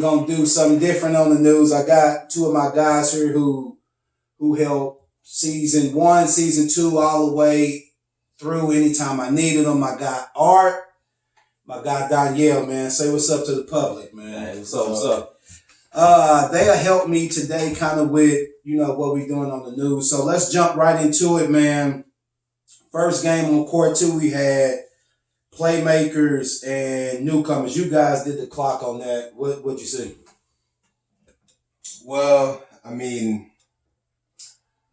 Gonna do something different on the news. I got two of my guys here who helped season one, season two, all the way through anytime I needed them. I got Art, my guy Danielle, man. Say what's up to the public, man. Hey, what's up? What's up? They'll help me today kind of with, what we doing on the news. So let's jump right into it, man. First game on court two, we had playmakers and newcomers. You guys did the clock on that. What'd you see? Well, I mean,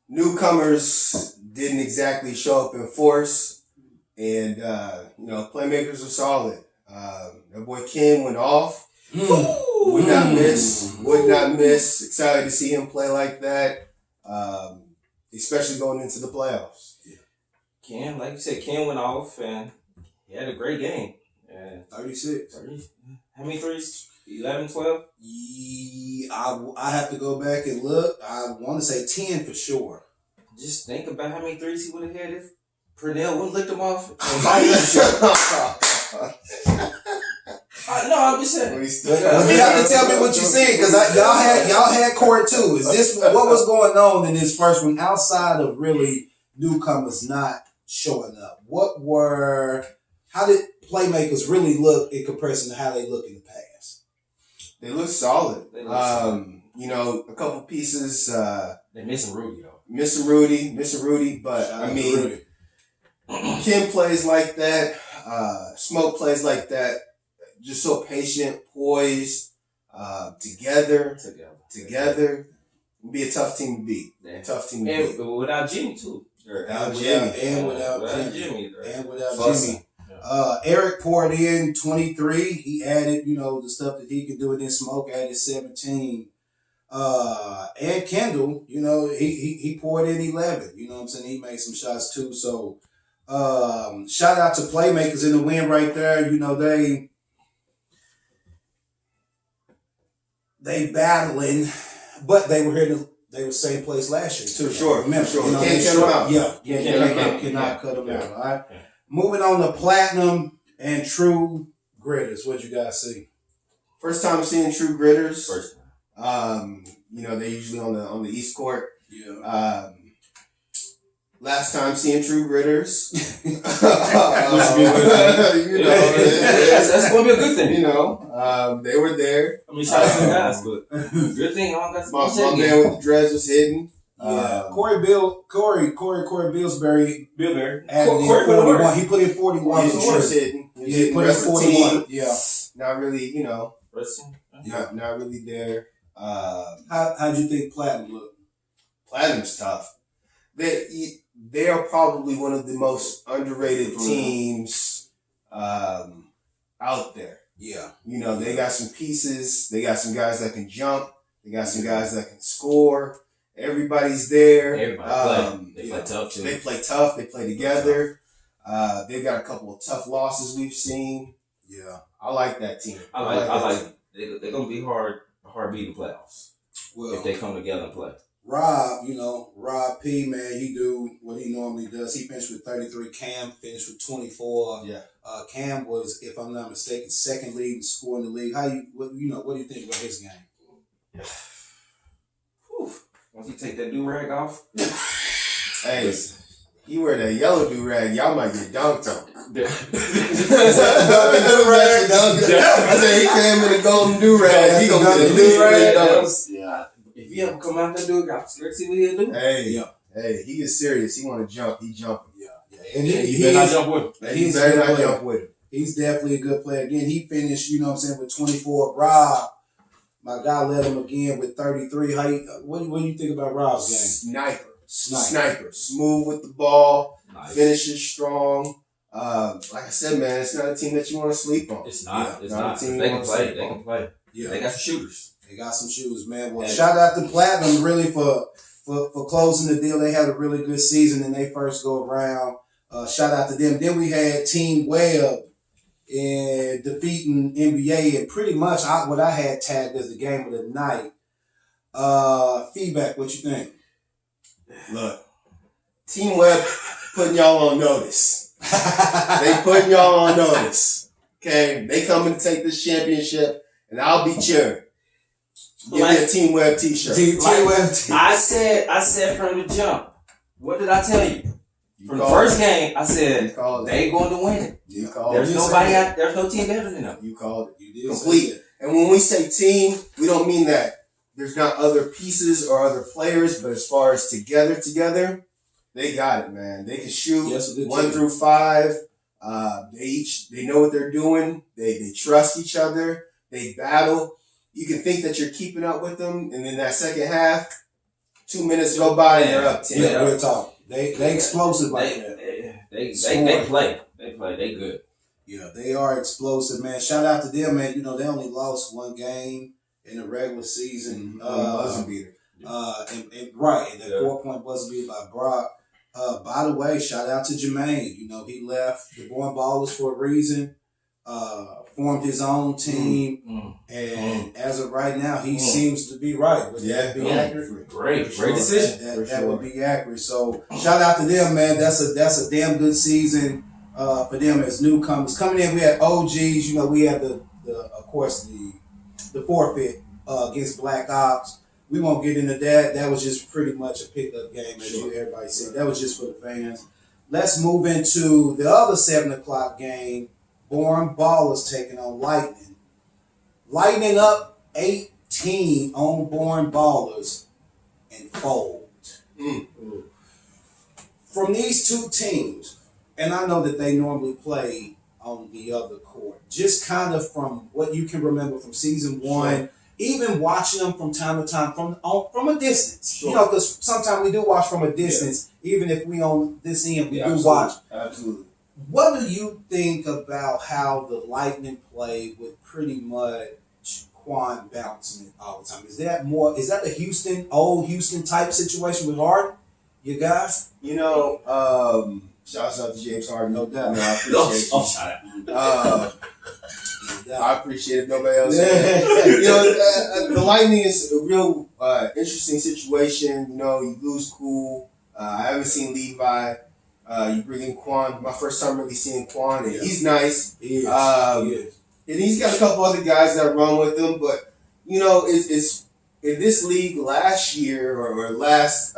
newcomers didn't exactly show up in force, and playmakers are solid. That boy Ken went off. Would not miss. Excited to see him play like that, especially going into the playoffs. Ken, like you said, Ken went off and he had a great game. 36. 30. How many threes? 11, 12? I have to go back and look. I want to say 10 for sure. Just think about how many threes he would have had if Purnell would have licked him off. No, I'm just saying. You have to tell me what you see, because y'all had court two. Is this what was going on in this first one outside of really newcomers not showing up? How did playmakers really look in comparison to how they look in the past? They look solid. A couple pieces. They're missing Rudy though. Missing Rudy, but I mean, Kim plays like that. Smoke plays like that. Just so patient, poised, together. Be a tough team to beat. Yeah. Tough team to beat. And without Jimmy too. Without Jimmy. Eric poured in 23. He added, the stuff that he could do, and then Smoke added 17. And Kendall, he poured in 11. You know what I'm saying? He made some shots too. So shout out to playmakers in the win right there. They battling, but they were here they were same place last year too. For sure. Remember, Can't cut them out. Cannot cut them out. All right. Yeah. Moving on to platinum and true gritters. What you guys see? First time seeing true gritters. First time. They're usually on the East Court. Yeah. Last time seeing true gritters. That's gonna be a good thing. They were there. I mean, shout out to the guys, but good thing I don't got my man with the dreads was hidden. Corey Billsbury. Added in Corey 41. He put in 41. He was hidden. He put in 41. Yeah. Not really, not really there. How'd you think Platinum looked? Platinum's tough. They are probably one of the most underrated teams out there. Yeah. They got some pieces. They got some guys that can jump. They got some guys that can score. Everybody's there. Everybody play. They play tough too. They play tough. They play together. They've got a couple of tough losses we've seen. Yeah. I like that team. I like they're gonna be hard beating playoffs. Well, if they come together and play. Rob P, man, he do what he normally does. He finished with 33. Cam finished with 24. Yeah. Cam was, if I'm not mistaken, second leading scorer in the league. What do you think about his game? Once you take that do-rag off. Hey, he wear that yellow do-rag, y'all might get dunked on. I said he came in a golden do-rag. He gonna get a do-rag. Yeah. If he ever come out there, dude, let's see what he'll do. Hey, he is serious. He want to jump. He jumping. Yeah. And he better not jump with him. He better not jump with him. He's definitely a good player. Again, he finished, with 24. Rob, my guy, led him again with 33. What do you think about Rob's game? Sniper. Smooth with the ball. Nice. Finishes strong. Like I said, man, it's not a team that you want to sleep on. It's not. It's not. A team They can play. Yeah. They got some shooters. They got some shooters, man. Well, shout out to Platinum really for closing the deal. They had a really good season in their first go around. Shout out to them. Then we had Team Webb in defeating NBA, and pretty much what I had tagged as the game of the night. Feedback, what you think? Look, Team Webb putting y'all on notice. They putting y'all on notice. Okay, they coming to take this championship, and I'll be cheering. Give me a Team Web t-shirt. Team Web. I said from the jump. What did I tell you? From the first game, I said they going to win it. You called There's nobody out. There's no team better than them. You called it. You did Complete. And when we say team, we don't mean that there's not other pieces or other players, but as far as together, they got it, man. They can shoot 1 through 5. They know what they're doing. They trust each other. They battle. You can think that you're keeping up with them, and then that second half, 2 minutes go by and they're up 10. Yeah, we'll talk. They explosive like that. They play. They good. Yeah, they are explosive, man. Shout out to them, man. You know, they only lost 1 game in the regular season. Buzzer beater. And the 4-point buzzer beater by Brock. By the way, shout out to Jermaine. You know, he left the Born Ballers for a reason. Formed his own team, and as of right now, he seems to be right. Would that be accurate? Great decision. That would be accurate. So shout out to them, man. That's a damn good season for them as newcomers coming in. We had OGs. You know, we had the of course the forfeit against Black Ops. We won't get into that. That was just pretty much a pickup game, as everybody said. That was just for the fans. Let's move into the other 7:00 game. Born Ballers taking on Lightning. Lightning up 18 on Born Ballers and fold. From these two teams, and I know that they normally play on the other court, just kind of from what you can remember from season 1, even watching them from time to time from a distance. You know, because sometimes we do watch from a distance, even if we on this end, we do watch. Absolutely. What do you think about how the Lightning play with pretty much Quan bouncing it all the time? Is that the old Houston type situation with Harden? You guys? You know, shouts out to James Harden. No doubt. I appreciate you. Shout out. I appreciate it. Nobody else. You know, the Lightning is a real interesting situation. You know, you lose Cool. I haven't seen Levi. You bring in Quan. My first time really seeing Quan, and he's nice. He is. And he's got a couple other guys that run with him. But you know, it's in this league last year or last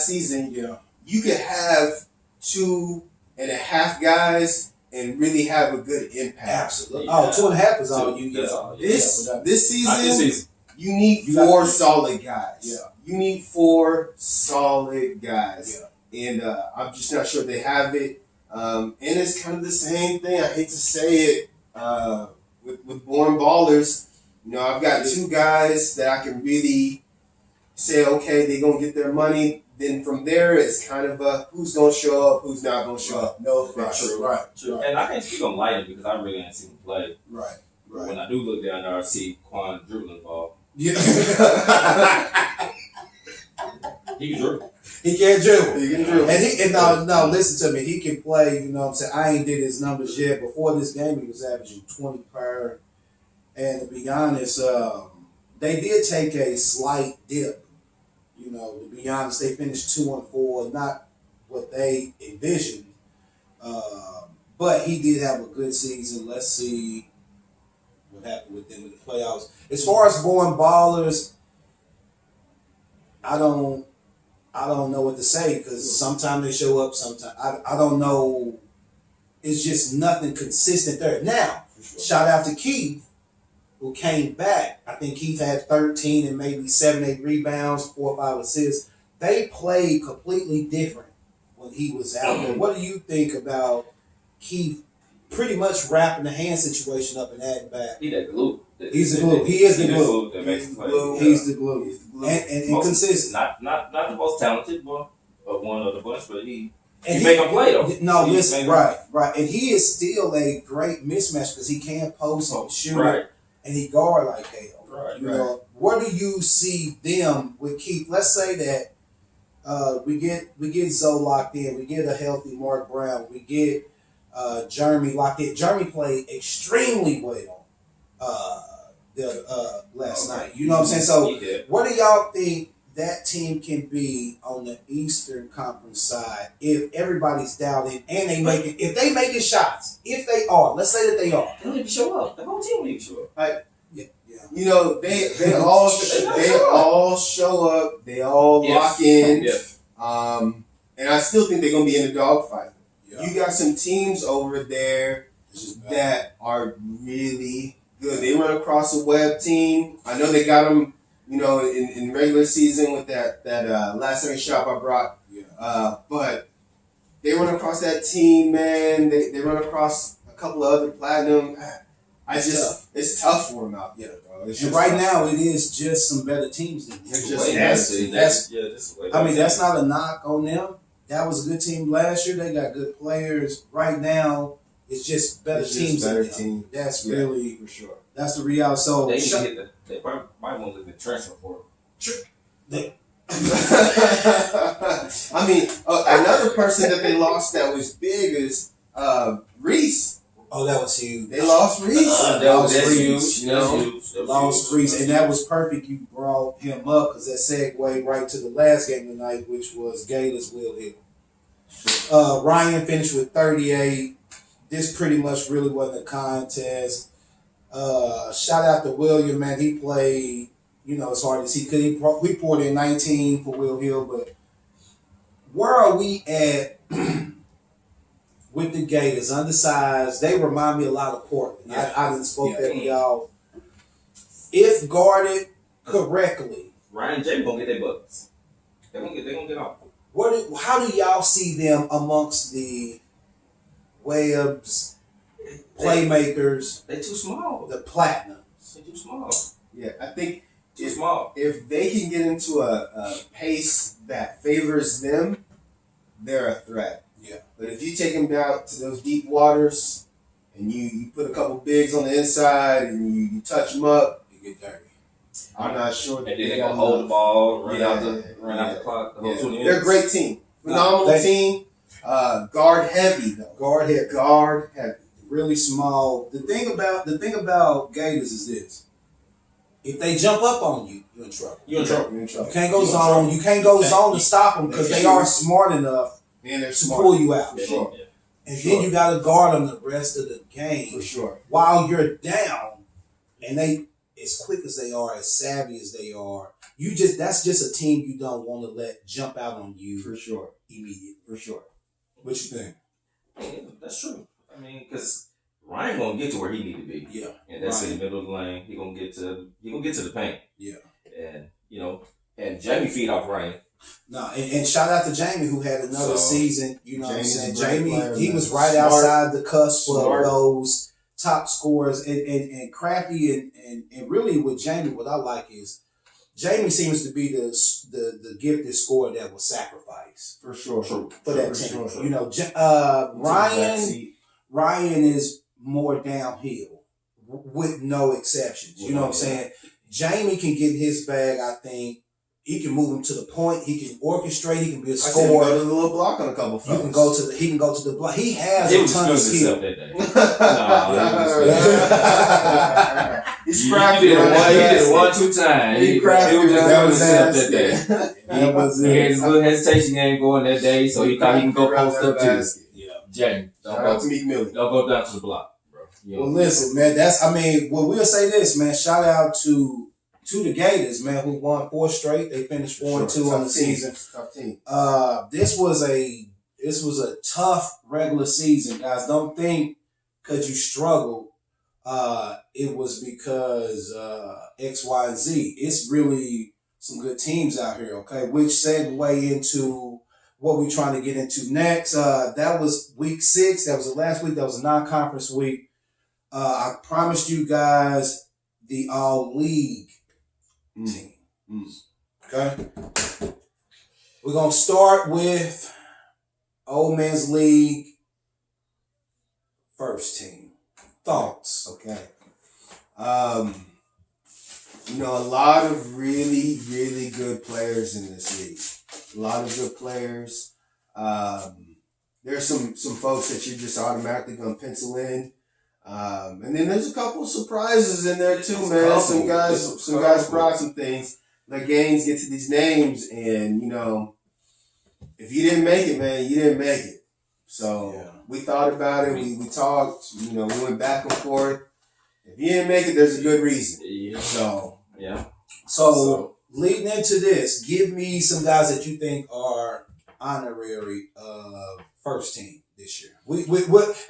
season. Yeah, you could have 2.5 guys and really have a good impact. Absolutely. Yeah. 2.5 is all you get. This season, you need 4 solid guys. Yeah. You need 4 solid guys. Yeah. And I'm just not sure they have it. And it's kind of the same thing. I hate to say it with Born Ballers. You know, I've got 2 guys that I can really say, okay, they're going to get their money. Then from there, it's kind of who's going to show up, who's not going to show up. No offense. Right. And I can't speak on Lightning because I really ain't seen him play. Right. When I do look down there, I see Quan dribbling the ball. Yeah. He can dribble. He can't dribble. He can dribble. And now listen to me. He can play, you know what I'm saying? I ain't did his numbers yet. Before this game, he was averaging 20 per. And to be honest, they did take a slight dip. You know, to be honest, they finished 2-4, not what they envisioned. But he did have a good season. Let's see what happened with them in the playoffs. As far as Born Ballers, I don't know what to say because sometimes they show up, sometimes I don't know. It's just nothing consistent there. Now, shout out to Keith, who came back. I think Keith had 13 and maybe 7-8 rebounds, 4 or 5 assists. They played completely different when he was out there. What do you think about Keith pretty much wrapping the hand situation up and adding back? He that glue. He's the glue. He is the glue. That makes him play. He's the glue. And consistent. Not the most talented one of one of the bunch, but he make him play though. No, listen, right. And he is still a great mismatch because he can post and shoot and he guard like hell. Right. You know, where do you see them with Keith? Let's say that we get Zoe locked in, we get a healthy Mark Brown, we get Jeremy locked in. Jeremy played extremely well last night. You know what I'm saying? So what do y'all think that team can be on the Eastern Conference side if everybody's dialed in and if they making shots? If they are, let's say that they are. They don't even show up. The whole team don't even show up. Yeah, You know, they all show up. They all lock in. And I still think they're gonna be in the dogfight. Yeah. You got some teams over there that are really good. They run across a web team. I know they got them, you know, in regular season with that last second shot I brought. Yeah. But they run across that team, man. They run across a couple of other platinum. It's tough for them out there, bro. And right now, it is just some better teams than them. That's not a knock on them. That was a good team last year. They got good players. Right now, it's just better teams than them. That's really for sure. That's the reality. So they probably might want to look at the transfer portal. I mean, another person that they lost that was big is Reese. Oh, that was huge. They lost Reese. That's huge. Lost Reese, and that was perfect. You brought him up because that segued right to the last game tonight, which was Gaylor's Will Hill. Ryan finished with 38. This pretty much really wasn't a contest. Shout out to William, man. He played, you know, as hard as he could. He poured in 19 for Will Hill, but where are we at with the Gators? Undersized. They remind me a lot of Portland. Yeah. I didn't spoke that to y'all. If guarded correctly, Ryan and Jamie gonna get their buckets. They're gonna get off. How do y'all see them amongst the Webbs, playmakers? They're too small. The Platinums. They're too small. Yeah, I think too small. If they can get into a pace that favors them, they're a threat. Yeah. But if you take them down to those deep waters and you put a couple bigs on the inside and you touch them up, you get dirty. I'm not sure. And then they're going to hold the ball, run out the clock, the whole 20 minutes. They're a great team. Phenomenal team. Guard heavy, though. Guard heavy. Really small. The thing about Gators is this. If they jump up on you, you're in trouble. You're in trouble. You can't go zone. You can't go zone to stop them because they are smart enough to pull you out. For sure. And then you got to guard them the rest of the game. For sure. While you're down, and they, as quick as they are, as savvy as they are, that's just a team you don't want to let jump out on you. For sure. Immediately. For sure. What you think? Yeah, that's true. I mean, because Ryan gonna get to where he need to be. Yeah. And that's in the middle of the lane. He gonna get to the paint. Yeah. And and Jamie feed off Ryan. No, and shout out to Jamie who had another season. You know Jamie's what I'm saying? Jamie, he was right outside the cusp of those top scorers and crafty and really with Jamie, what I like is Jamie seems to be the gifted scorer that will sacrifice. For sure. For that team. Sure. You know, Ryan is more downhill with no exceptions. You know what I'm saying? Jamie can get his bag, I think. He can move him to the point. He can orchestrate. He can be a scorer. He can go to the little block on a couple of He can go to the block. He has a ton of skill. That day. He scrapped it. He did it 1-2 times. He crafted himself that day. He had his little hesitation game going that day, so he thought he can go post up too. Yeah, Jamie, don't go down to the block, bro. Well, listen, man. We'll say this, man. Shout out to the Gators, man, who won 4 straight. They finished 4-2 on the season. Tough team. This was a tough regular season, guys. Don't think because you struggled, it was because X, Y, and Z. It's really some good teams out here, okay? Which segue into what we're trying to get into next. That was week 6. That was the last week. That was a non-conference week. I promised you guys the all-league team. Okay? We're going to start with Old Men's League first team. Thoughts? Okay. A lot of really, really good players in this league. A lot of good players. There's some folks that you're just automatically going to pencil in. And then there's a couple of surprises in there too, man. Some guys brought some things. Let games get to these names, and if you didn't make it, man, you didn't make it. So we thought about it. We talked. We went back and forth, If you didn't make it, there's a good reason. Yeah. So leading into this, give me some guys that you think are honorary first team this year. We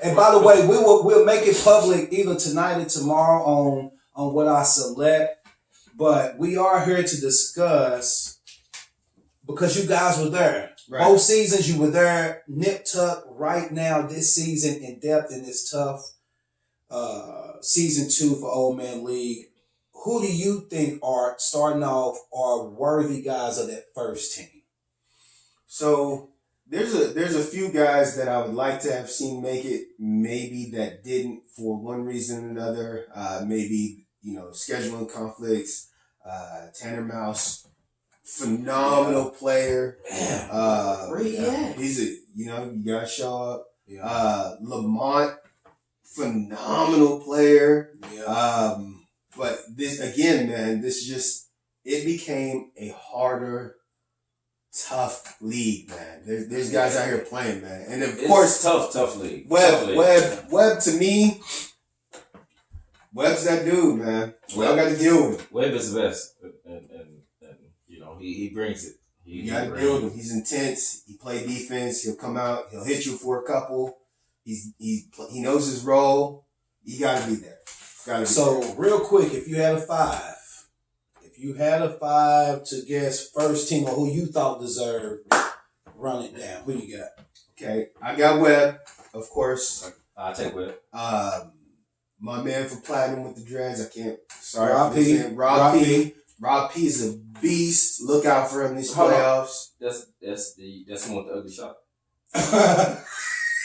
and by the way, we'll make it public either tonight or tomorrow on what I select. But we are here to discuss because you guys were there. Right. Both seasons you were there, nip tuck right now this season in depth in this tough season 2 for OML League. Who do you think are starting off are worthy guys of that first team? So there's a few guys that I would like to have seen make it, maybe that didn't for one reason or another. Maybe, scheduling conflicts. Tanner Mouse, phenomenal player. He's you gotta show up. Lamont, phenomenal player. But this again, man, it became a harder, tough league, man. There's guys out here playing, man, and of course, tough league. Webb to me, Webb's that dude, man. Webb got to deal with him. Webb is the best, and he brings it. You got to deal with him. He's intense. He play defense. He'll come out. He'll hit you for a couple. He knows his role. You got to be there. Real quick, if you had a five to guess first team or who you thought deserved, run it down. Who you got? Okay, I got Webb, of course. I'll take Webb. My man for Platinum with the dreads. Rob P. Rob P is a beast. Look out for him these playoffs. That's the one with the ugly shot.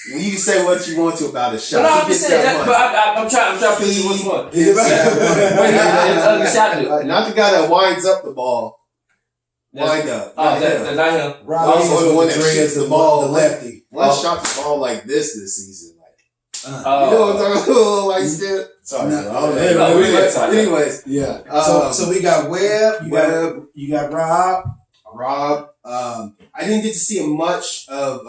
You can say what you want to about a shot. No, I'm just saying that, but I'm trying to pick which one. Not the guy that winds up the ball. Wind up. Not him. Rob is the one that shoots the ball. The lefty. One shot the ball like this season. You know what I'm talking about? Like scared. Sorry. Anyways. Yeah. So we got Webb. You got Rob. I didn't get to see much of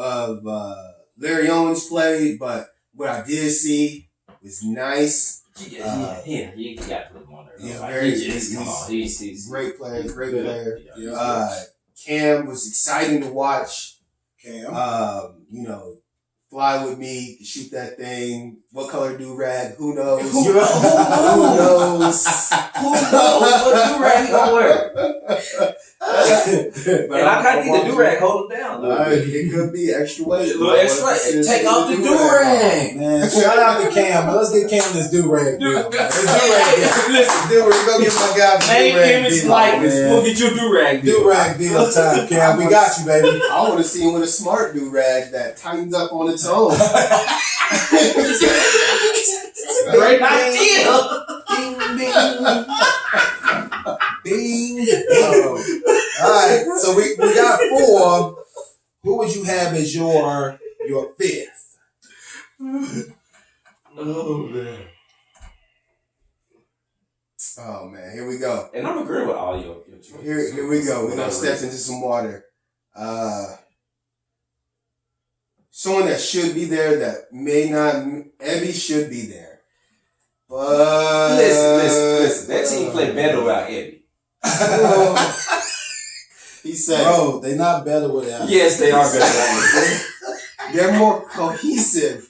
Larry Owens play, but what I did see was nice. You got to put him on there. He's great player. Cam was exciting to watch. Fly with me, shoot that thing. What color do-rag? Who knows? Who knows? Who knows what do-rag he gonna wear? And I gotta get the do-rag, hold him down. It could be extra weight. A little extra. Take off the do-rag. Man, shout out to Cam. Let's get Cam this do-rag deal. Listen, do-rag. Go get my guy this name, do-rag image, deal. likeness. We'll get you a do-rag deal. Do-rag deal time, Cam. We got you, baby. I want to see him with a smart do-rag that tightens up on its own. Great idea. Bing, bing. All right, so we got 4. Who would you have as your 5th? Oh man, here we go. And I'm agreeing with all your choices. Here we go. We're gonna step into some water. Someone that should be there that may not. Ebby should be there. But listen. That team played better without Ebby. He said, "Bro, they're not better without." Yes, they are better without Ebby. They're more cohesive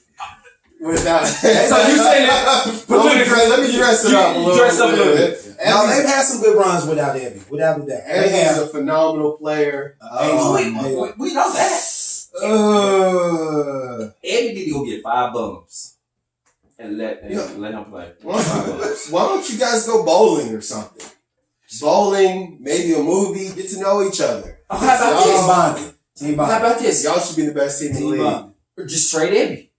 without. So you say that? Let me dress it up a little bit. No, they've had some good runs without Ebby, without a doubt. Ebby's a phenomenal player. We know that. Eddie need to go get 5 bums and let him play. Why don't you guys go bowling or something? Bowling, maybe a movie, get to know each other. How about this? Team How bonding. about this? Y'all should be the best team in the league. Or just trade Eddie.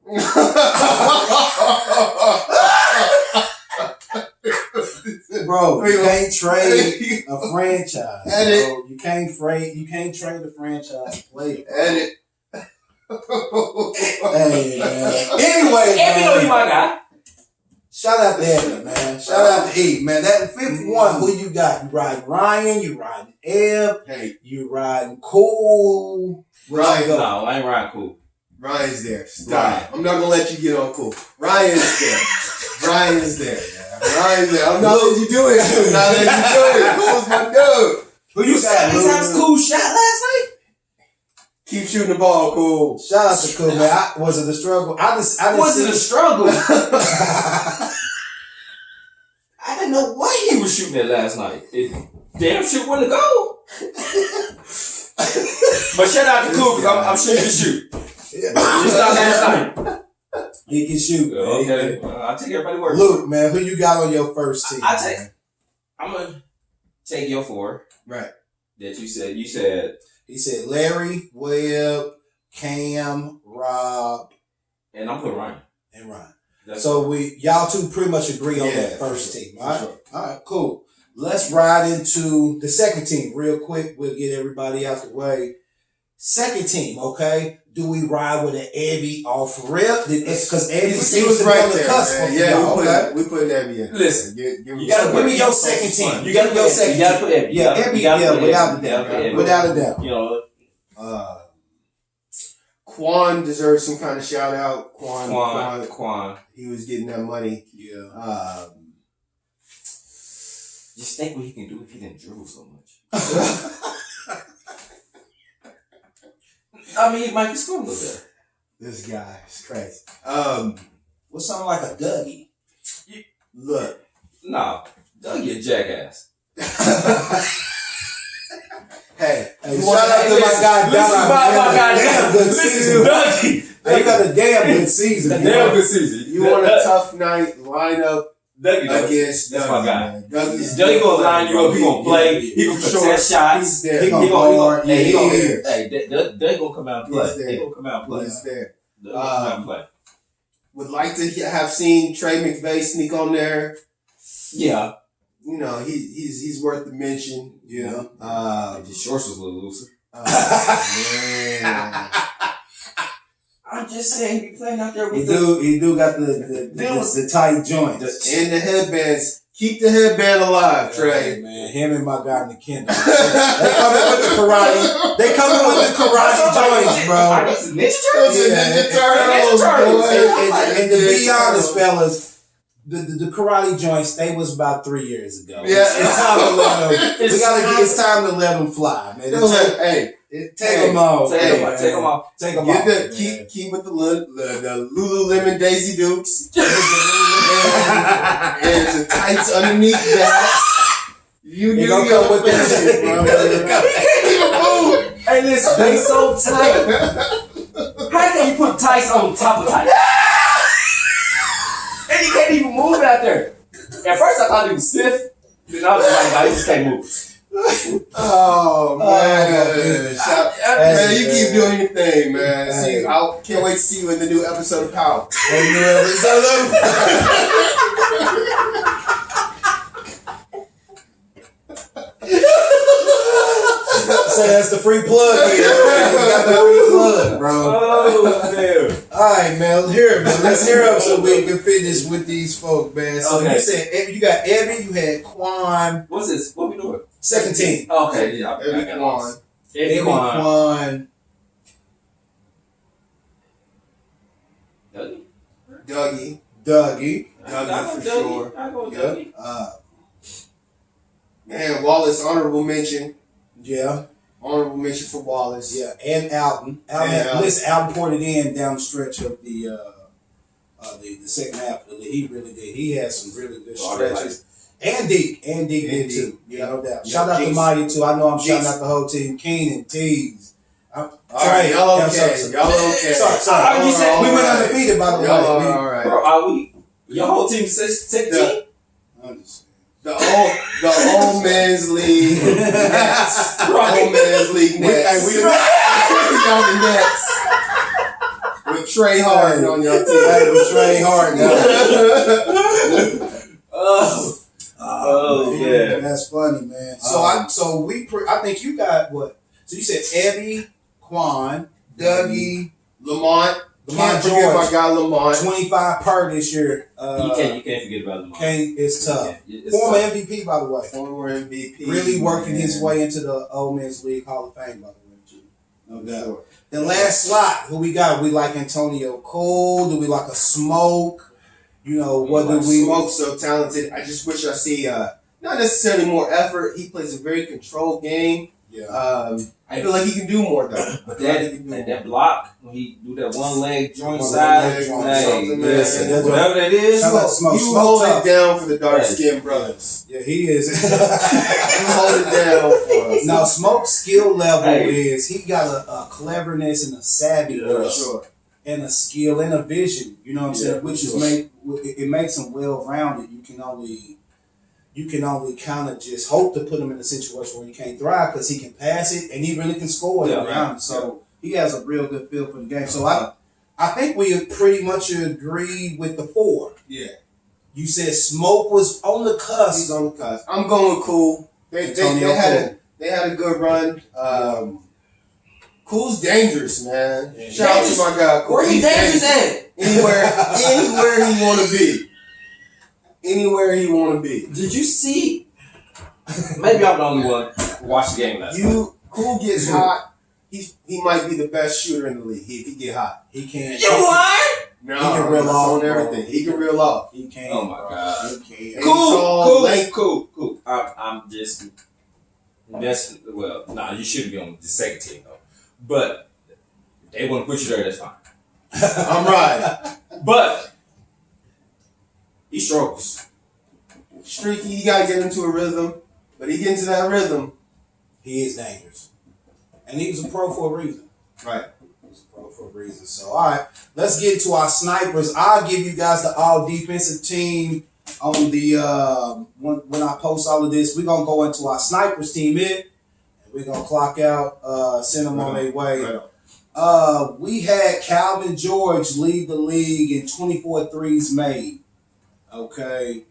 Bro, you can't trade a franchise. Edit. Bro. You can't trade a franchise player. Edit. Hey man. Anyway, Eddie know you my guy. shout out to Eddie, man. Shout out to E, man. That 5th one, who you got? You riding Ryan? You riding Eb? Hey, you riding Cool? Ryan. No, I ain't riding Cool. Ryan's there. Stop. I'm not gonna let you get on Cool. Ryan's there. Ryan is there. Ryan's there. I'm not letting you do it. I'm not letting you do it. Cool's my dude. Who you said this times Cool shot last night? Keep shooting the ball, Cool. Shout out to Cool, man. Was it a struggle? I wasn't a struggle. I didn't know what he was shooting at last night. Damn shit wouldn't go. But shout out to Cool because I'm sure he can shoot. Just not last night. He can shoot. Okay. I'll take everybody work. Luke, man, who you got on your first team? I'm gonna take your 4. Right. That you said. You said. He said Larry, Webb, Cam, Rob, and I'm putting Ryan. And Ryan. So y'all two pretty much agree on that first team. All right. Sure. All right, cool. Let's ride into the second team real quick. We'll get everybody out the way. Second team, okay? Do we ride with an Abby off rip? Because Abby seems to be on the cusp. Yeah, we put Abby in. Listen, you gotta give me your second team. You gotta put Abby. You gotta put Abby. Yeah, Abby. Yeah, without a doubt. Without a doubt. You know, Quan deserves some kind of shout out. Quan. He was getting that money. Yeah. Just think what he can do if he didn't dribble so much. I mean, he might be scoring a little bit. This guy is crazy. What's something like a Dougie? Look. No, Dougie a jackass. Hey, shout out to my guy. Listen, Dougie. They got a damn good season. Good season. You want a tough night lineup against that's my guy. Dougie gonna line you up. He gonna play. He gonna contest shots. He gonna guard. Dougie gonna come out and play. He gonna come out and play. He's there. Dougie gonna come out and play. Would like to have seen Trey McVay sneak on there. Yeah. You know, he's worth the mention. You know, his shorts was a little looser. Man. I'm just saying, he be playing out there with He do got the tight joints and the headbands. Keep the headband alive, Trey. Yeah, man, him and my guy Nikenda. They coming with the karate. They coming with the karate joints, bro. I guess the Ninja Turtles. And to be honest, fellas. The karate joints, they was about 3 years ago. Yeah. It's time to let them. It's time to let them fly, man. Take them off. Take them off. Keep with the Lululemon Daisy Dukes. And the tights underneath that. You don't come with that shit, bro. Hey, listen, they so tight. How can you put tights on top of tights? And he can't even move out there. At first I thought he was stiff. Then I was like, nah, he just can't move. Oh, man. Man, you keep doing your thing, man. See, I can't wait to see you in the new episode of Power. So that's the free plug here. We got the free plug, bro. Oh, man. Alright, man. Let's hear up so we can finish with these folk, man. So you said you got Ebby, you had Quan. What's this? What we doing? Second team. Okay, yeah. Ebby, Quan. Ebby, Quan. Dougie for sure. I go with Dougie. Man, Wallace, honorable mention. Yeah. Honorable mention for Wallace. Yeah, and Alton. Alton poured it in down the stretch of the second half of the league. He really did. He had some really good stretches. And Deke did too. Yeah, no doubt. Shout out to Maya too. I know I'm shouting out the whole team. Keenan, Tees. All right, y'all okay. Sorry. You said we went undefeated, by the way. All right. Bro, are we? Your whole team second team? The old man's league Nets. Old man's league Nets. We got the Nets. With Trey Harden on your team. With Trey Harden. Oh yeah. That's funny, man. So I think you got what? So you said Ebby, Quan, Dougie, Lamont. Can't forget if I got Lamont. 25 per this year. You can't forget about Lamont. It's tough. It's Former tough. MVP, by the way. Former MVP. Really working his way into the Old Men's League Hall of Fame, by the way, too. No doubt. Sure. The last slot, who we got? We like Antonio Cole? Do we like a Smoke? You know, whether Smoke's so talented. I just wish I see not necessarily more effort. He plays a very controlled game. Yeah. I feel like he can do more though. But that block when he do that one leg joint side, whatever that is, you hold it down for the dark skinned brothers. Yeah, he is. You hold it down for us. Now, Smoke's skill level is he got a cleverness and a savvy and a skill and a vision. You know what I'm saying? Which is it makes him well rounded. You can only kind of just hope to put him in a situation where he can't thrive because he can pass it and he really can score it around. So he has a real good feel for the game. So I think we pretty much agree with the 4. Yeah. You said Smoke was on the cusp. He's on the cusp. I'm going Cool. They had a good run. Cool's dangerous, man. Yeah. Shout out to my guy Cool. Where he dangerous at? Anywhere he want to be. Anywhere he want to be. Did you see? Maybe I'm the only one who watched the game last night. Cool gets hot. He might be the best shooter in the league. If he get hot, he can. You lying? No, he can reel off on everything. He can reel off. He can. Oh my god. He can. Cool. I'm just messing. Well, nah, you shouldn't be on the second team though. But if they want to put you there, that's fine. I'm right. But he struggles. Streaky, you gotta get into a rhythm. But he gets into that rhythm. He is dangerous. And he was a pro for a reason. Right. He was a pro for a reason. So, all right, let's get to our snipers. I'll give you guys the all defensive team on the when I post all of this. We're gonna go into our snipers team and we're gonna clock out, send them on their way. Right. We had Calvin George lead the league in 24 threes made. Okay.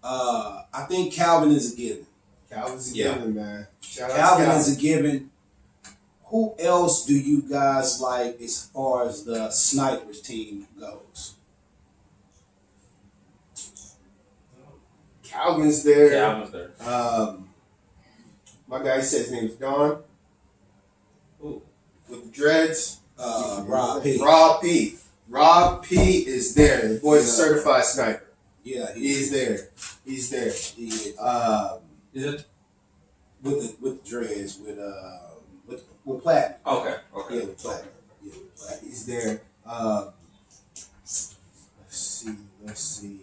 I think Calvin is a given. Calvin's a given, man. Calvin is a given. Who else do you guys like as far as the snipers team goes? Calvin's there. My guy said his name is Don. Ooh. With the dreads. Rob P. Rob P is there. The boy's a certified sniper. Yeah, he's there. He's there. He is. Is it with the dreads with platinum. okay? Yeah, with platinum. Yeah, with platinum. He's there. Let's see.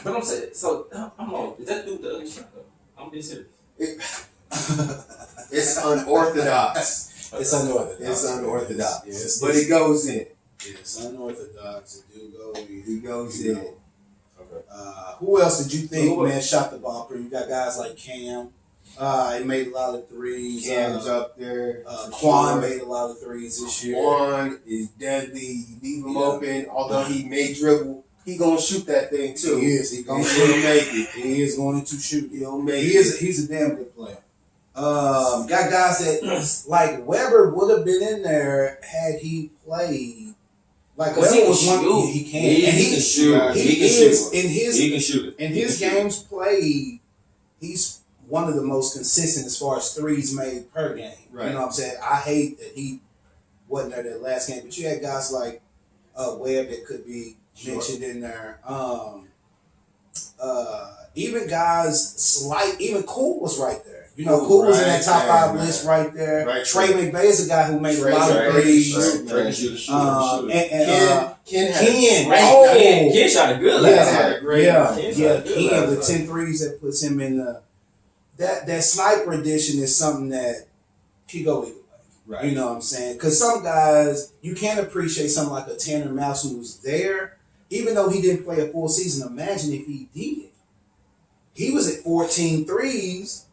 But I'm saying, so I'm on. Is that dude the other shot though? I'm being serious. It's unorthodox. It's unorthodox. It's unorthodox. Yes, but it goes in. It's unorthodox. It do go in. It goes in. Okay. Who else did you think, man, shot the ball pretty? You got guys like Cam. He made a lot of threes. Cam's up there. Quan made a lot of threes this year. Quan is deadly. You leave him open. Although he may dribble, he gonna shoot that thing too. He is. He'll make it. He is going to shoot. He'll make it. He's a damn good player. Got guys that like Weber would have been in there had he played. Like Weber was one. He can. He can shoot. He can shoot. In his games played, he's one of the most consistent as far as threes made per game. Right. You know what I'm saying? I hate that he wasn't there that last game, but you had guys like Webb that could be mentioned in there. Even guys even Cool was right there. You know, Cool was in that top 5 list right there. Right. Trey McVay is a guy who made a lot of threes. Ken shot it good last night. Ken with 10 threes that puts him in the that sniper edition is something that could go either way. Right. You know what I'm saying? Because some guys, you can't appreciate something like a Tanner Mouse who was there, even though he didn't play a full season. Imagine if he did. He was at 14 threes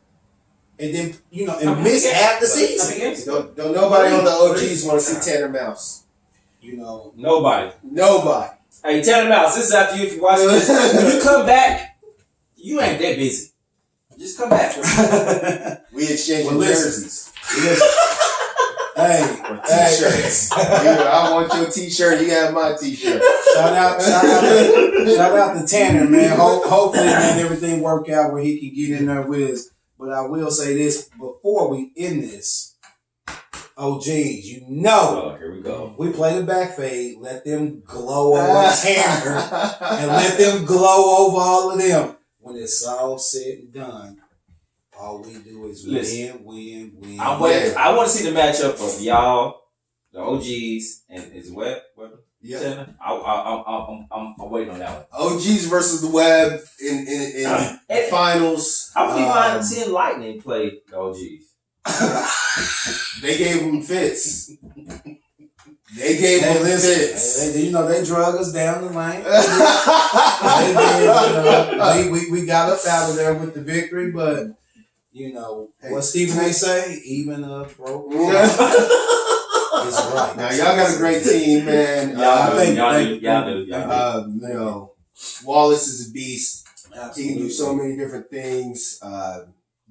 and then, and missed half the season. Don't nobody on the OGs want to see Tanner Mouse. Nobody. Hey, Tanner Mouse, this is after you if you watch this. When you come back, you ain't that busy. Just come back. We exchanging jerseys. Hey, t-shirts. I want your t-shirt. You got my t-shirt. Shout out to Tanner, man. Hopefully, man, everything work out where he can get in there with us. But I will say this before we end this. OGs, you know. Oh, here we go. We play the back fade, let them glow over Tanner, and let them glow over all of them. When it's all said and done, all we do is win. I'm waiting. I want to see the matchup of y'all, the OGs, and is Web. Yeah. I'm waiting on that one. OGs versus the Web in finals. I wouldn't mind seeing Lightning play the OGs. They gave them fits. They gave them fits. They drug us down the lane. We got up out of there with the victory, but what Stephen A. say, even a broke. It's right. Now y'all got a great team, man. Y'all do. Wallace is a beast. Absolutely. He can do so many different things.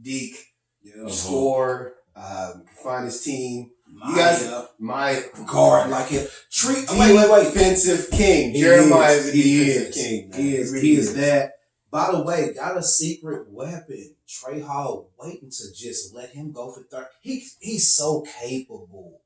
Deke, score, find his team. You guys, my guard like him. Defensive king. Jeremiah is the defensive king. He is that. By the way, got a secret weapon. Trey Hall waiting to just let him go for third. He's so capable.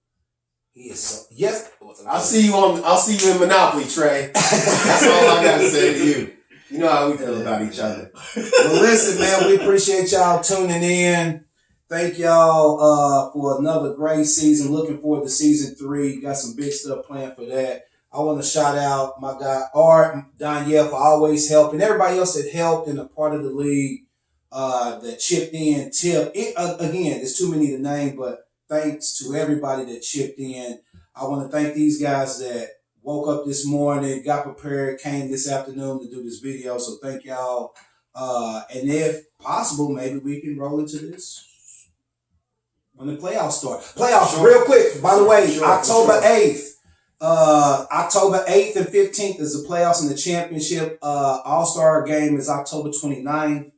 He is so. Yes, I'll see you in Monopoly, Trey. That's all I got to say to you. You know how we feel about each other. Well, listen, man, we appreciate y'all tuning in. Thank y'all for another great season. Looking forward to season 3. Got some big stuff planned for that. I want to shout out my guy Art, Danielle for always helping. Everybody else that helped in a part of the league that chipped in, again, there's too many to name, but thanks to everybody that chipped in. I want to thank these guys that woke up this morning, got prepared, came this afternoon to do this video. So thank y'all. And if possible, maybe we can roll into this when the playoffs start. Playoffs, real quick. By the way, October 8th. October 8th and 15th is the playoffs and the championship. All-Star game is October 29th.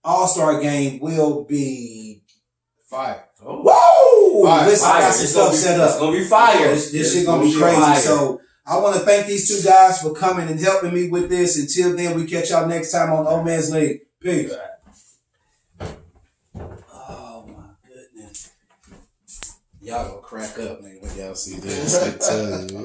All-Star game will be fire. Oh. Whoa! Fire. Listen, I got some stuff set up. It's going to be fire. This shit going to be crazy. Fire. So I want to thank these two guys for coming and helping me with this. Until then, we catch y'all next time on OML League. Peace. Oh, my goodness. Y'all gonna crack up, man, when y'all see this. I tell you.